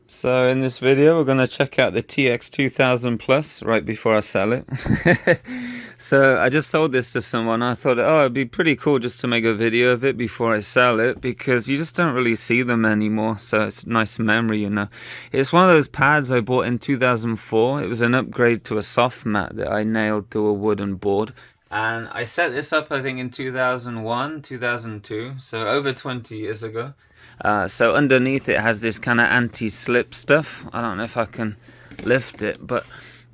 So in this video we're going to check out the TX2000 Plus right before I sell it. So I just sold this to someone. I thought, oh, it'd be pretty cool just to make a video of it before I sell it, because you just don't really see them anymore, so it's a nice memory, you know. It's one of those pads I bought in 2004. It was an upgrade to a soft mat that I nailed to a wooden board. And I set this up, I think, in 2001, 2002, so over 20 years ago. So underneath it has this kind of anti-slip stuff. I don't know if I can lift it, but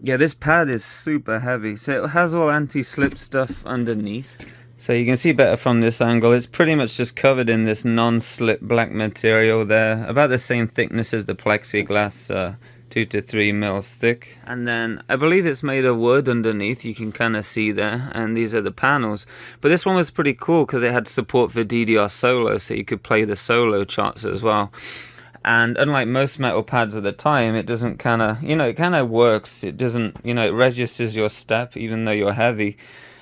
yeah, this pad is super heavy. So it has all anti-slip stuff underneath. So you can see better from this angle. It's pretty much just covered in this non-slip black material there, about the same thickness as the plexiglass, 2 to 3 mils thick. And then I believe it's made of wood underneath, you can kind of see there, and these are the panels. But this one was pretty cool because it had support for DDR solo, so you could play the solo charts as well. And unlike most metal pads at the time, it doesn't kind of, it kind of works. It doesn't, it registers your step even though you're heavy.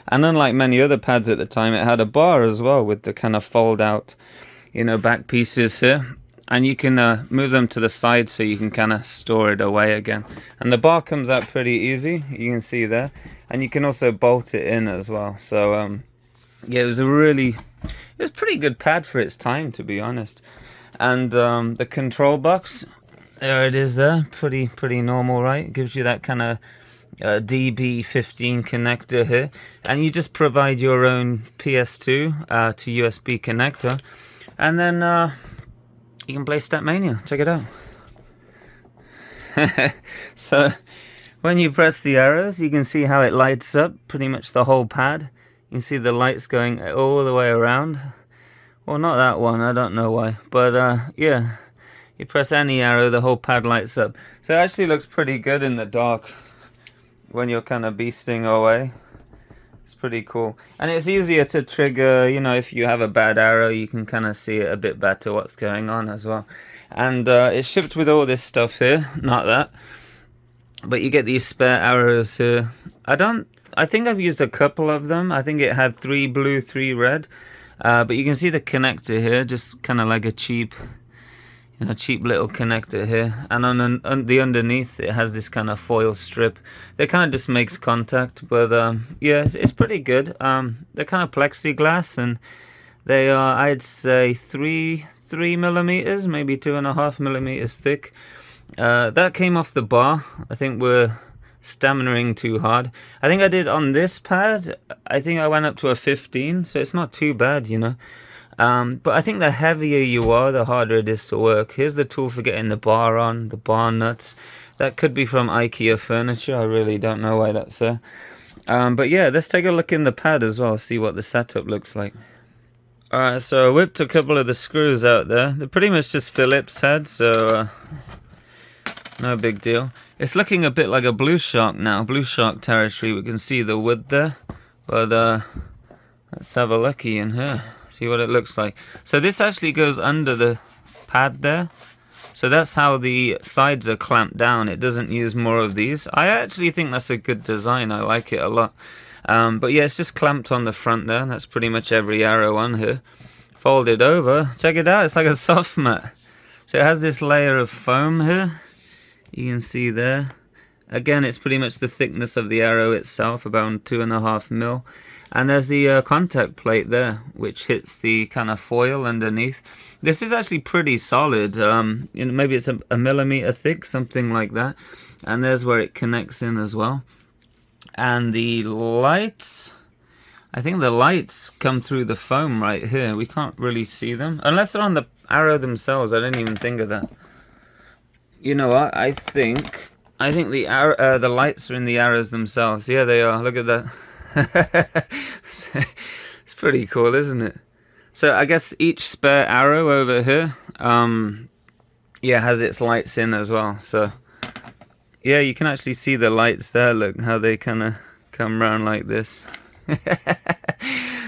And unlike many other pads at the time, it had a bar as well with the kind of fold out, back pieces here. And you can move them to the side so you can kind of store it away again. And the bar comes out pretty easy, you can see there. And you can also bolt it in as well. So yeah, it was a pretty good pad for its time, to be honest. And the control box, there it is there, pretty normal, right? It gives you that kind of DB15 connector here. And you just provide your own PS2 to USB connector. And then you can play Statmania. Check it out. So when you press the arrows, you can see how it lights up pretty much the whole pad. You can see the lights going all the way around. Well, not that one, I don't know why, but yeah, you press any arrow, the whole pad lights up. So it actually looks pretty good in the dark when you're kind of beasting away. It's pretty cool, and it's easier to trigger, if you have a bad arrow, you can kind of see it a bit better what's going on as well. And it's shipped with all this stuff here, not that, but you get these spare arrows here. I think I've used a couple of them. I think it had 3 blue, 3 red, but you can see the connector here, just kind of like a cheap little connector here. And on the underneath, it has this kind of foil strip that kind of just makes contact. But yeah, it's pretty good. They're kind of plexiglass, and they are, I'd say, 3 millimeters, maybe 2.5 millimeters thick. That came off the bar. I think we're stammering too hard. I think I did on this pad, I think I went up to a 15, so it's not too bad, but I think the heavier you are, the harder it is to work. Here's the tool for getting the bar on, the bar nuts. That could be from IKEA furniture. I really don't know why that's there. But yeah, let's take a look in the pad as well, see what the setup looks like. Alright, so I whipped a couple of the screws out there. They're pretty much just Phillips head, so no big deal. It's looking a bit like a Blue Shark now, Blue Shark territory. We can see the wood there, but let's have a looky in here. See what it looks like. So this actually goes under the pad there. So that's how the sides are clamped down. It doesn't use more of these. I actually think that's a good design. I like it a lot. But yeah, it's just clamped on the front there. That's pretty much every arrow on here. Fold it over. Check it out. It's like a soft mat. So it has this layer of foam here. You can see there. Again, it's pretty much the thickness of the arrow itself, about 2.5 mil. And there's the contact plate there, which hits the kind of foil underneath. This is actually pretty solid. Maybe it's a millimeter thick, something like that. And there's where it connects in as well. And the lights, I think the lights come through the foam right here. We can't really see them, unless they're on the arrow themselves. I didn't even think of that. You know what? I think the lights are in the arrows themselves. Yeah, they are. Look at that. It's pretty cool, isn't it? So I guess each spare arrow over here yeah, has its lights in as well. So yeah, you can actually see the lights there. Look how they kind of come around like this.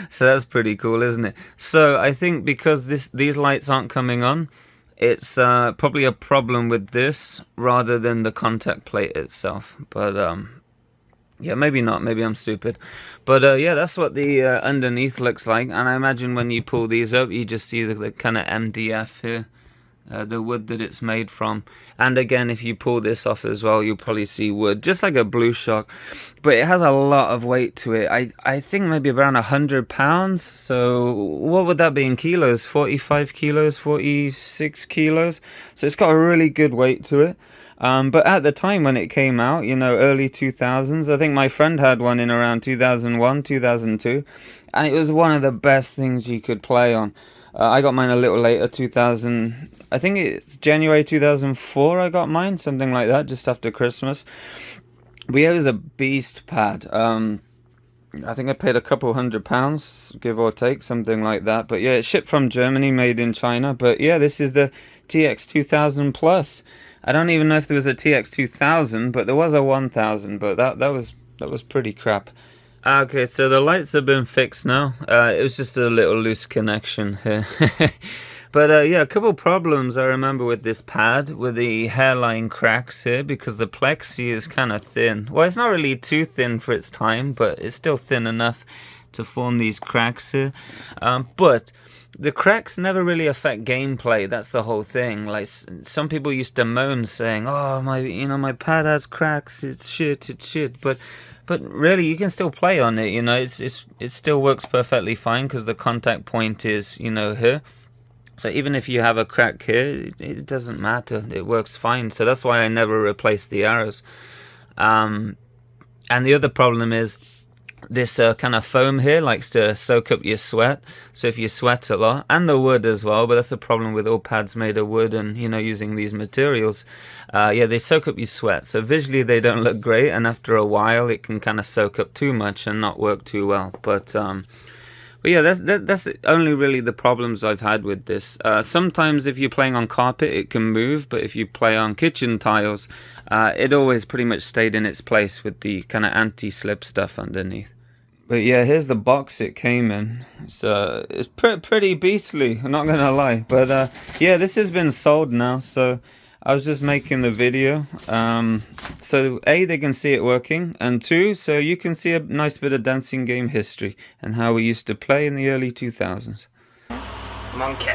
So that's pretty cool, isn't it? So I think because these lights aren't coming on, it's probably a problem with this rather than the contact plate itself. But yeah, maybe not. Maybe I'm stupid. But yeah, that's what the underneath looks like. And I imagine when you pull these up, you just see the kind of MDF here. the wood that it's made from. And again, if you pull this off as well, you'll probably see wood, just like a Blue Shock. But it has a lot of weight to it. I think maybe around 100 pounds. So what would that be in kilos? 45 kilos, 46 kilos. So it's got a really good weight to it. But at the time when it came out, you know, early 2000s, I think my friend had one in around 2001, 2002. And it was one of the best things you could play on. I got mine a little later, 2000, I think it's January 2004 I got mine, something like that, just after Christmas. But yeah, it was a beast pad. I think I paid a couple £100, give or take, something like that. But yeah, it's shipped from Germany, made in China. But yeah, this is the TX2000 Plus. I don't even know if there was a TX2000, but there was a 1000, but that was pretty crap. Okay, so the lights have been fixed now. It was just a little loose connection here. But yeah, a couple problems I remember with this pad, with the hairline cracks here, because the plexi is kind of thin. Well, it's not really too thin for its time, but it's still thin enough to form these cracks here. But the cracks never really affect gameplay. That's the whole thing. Like, some people used to moan saying, "Oh, my pad has cracks. It's shit." But really, you can still play on it. You know, it still works perfectly fine because the contact point is, you know, here. So even if you have a crack here, it doesn't matter. It works fine. So that's why I never replace the arrows. And the other problem is this kind of foam here likes to soak up your sweat. So if you sweat a lot, and the wood as well, but that's a problem with all pads made of wood and, you know, using these materials. Yeah, they soak up your sweat. So visually they don't look great, and after a while it can kind of soak up too much and not work too well. But yeah, that's only really the problems I've had with this. Sometimes if you're playing on carpet, it can move, but if you play on kitchen tiles, it always pretty much stayed in its place with the kind of anti-slip stuff underneath. But yeah, here's the box it came in. It's pretty beastly, I'm not gonna lie. But yeah, this has been sold now, so I was just making the video. So A, they can see it working, and 2, so you can see a nice bit of dancing game history and how we used to play in the early 2000s. Monkey.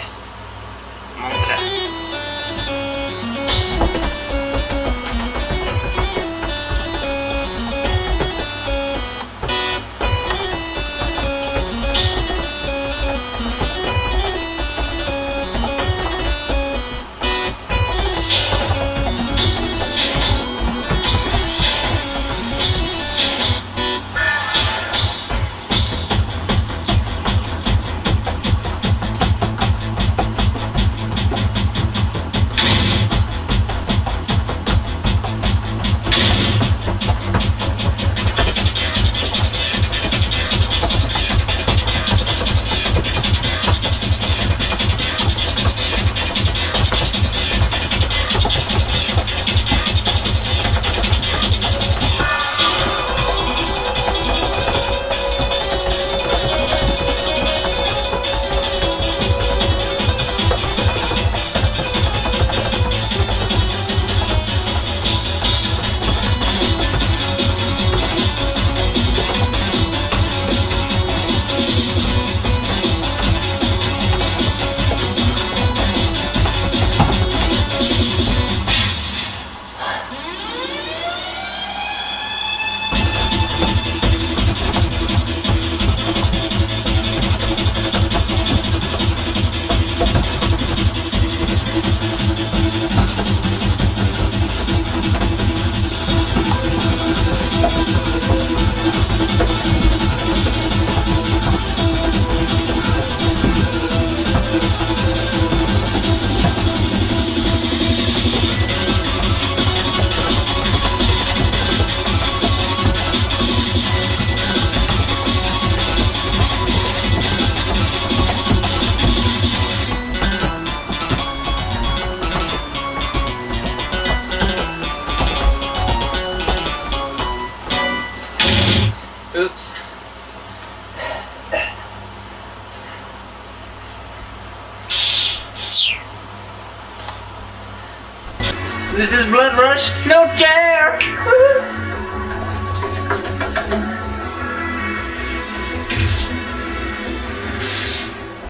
Oops. This is Blood Rush, no chair!